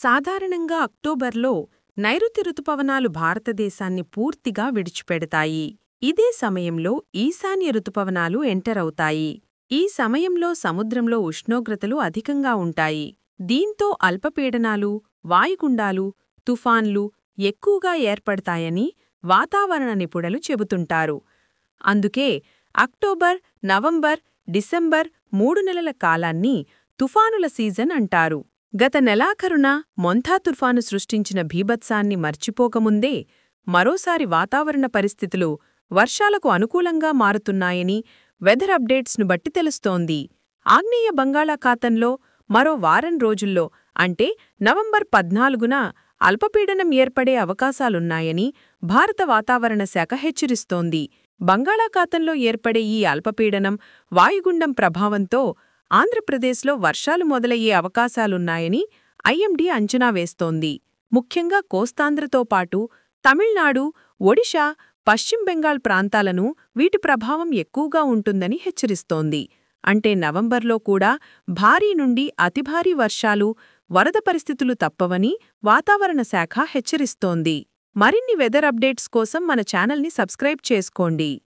సాధారణంగా అక్టోబర్లో నైరుతి రుతుపవనాలు భారతదేశాన్ని పూర్తిగా విడిచిపెడతాయి. ఇదే సమయంలో ఈశాన్య రుతుపవనాలు ఎంటర్ అవుతాయి. ఈ సమయంలో సముద్రంలో ఉష్ణోగ్రతలు అధికంగా ఉంటాయి. దీంతో అల్పపీడనాలు, వాయుగుండాలు, తుఫాన్లు ఎక్కువగా ఏర్పడతాయని వాతావరణ నిపుణులు చెబుతుంటారు. అందుకే అక్టోబర్, నవంబర్, డిసెంబర్ 3 నెలల కాలాన్ని తుఫానుల సీజన్ అంటారు. గత నెలాఖరున మొంథా తుఫాను సృష్టించిన బీభత్సాన్ని మర్చిపోకముందే మరోసారి వాతావరణ పరిస్థితులు వర్షాలకు అనుకూలంగా మారుతున్నాయని వెదర్ అప్డేట్స్ను బట్టి తెలుస్తోంది. ఆగ్నేయ బంగాళాఖాతంలో మరో వారం రోజుల్లో అంటే నవంబర్ 14న అల్పపీడనం ఏర్పడే అవకాశాలున్నాయని భారత వాతావరణ శాఖ హెచ్చరిస్తోంది. బంగాళాఖాతంలో ఏర్పడే ఈ అల్పపీడనం వాయుగుండం ప్రభావంతో ఆంధ్రప్రదేశ్లో వర్షాలు మొదలయ్యే అవకాశాలున్నాయని ఐఎండీ అంచనా వేస్తోంది. ముఖ్యంగా కోస్తాంధ్రతో పాటు తమిళనాడు, ఒడిషా, పశ్చిమ బెంగాల్ ప్రాంతాలను వీటి ప్రభావం ఎక్కువగా ఉంటుందని హెచ్చరిస్తోంది. అంటే నవంబర్లో కూడా భారీ నుండి అతి భారీ వర్షాలు, వరద పరిస్థితులు తప్పవని వాతావరణ శాఖ హెచ్చరిస్తోంది. మరిన్ని వెదర్ అప్డేట్స్ కోసం మన ఛానల్ని సబ్స్క్రైబ్ చేసుకోండి.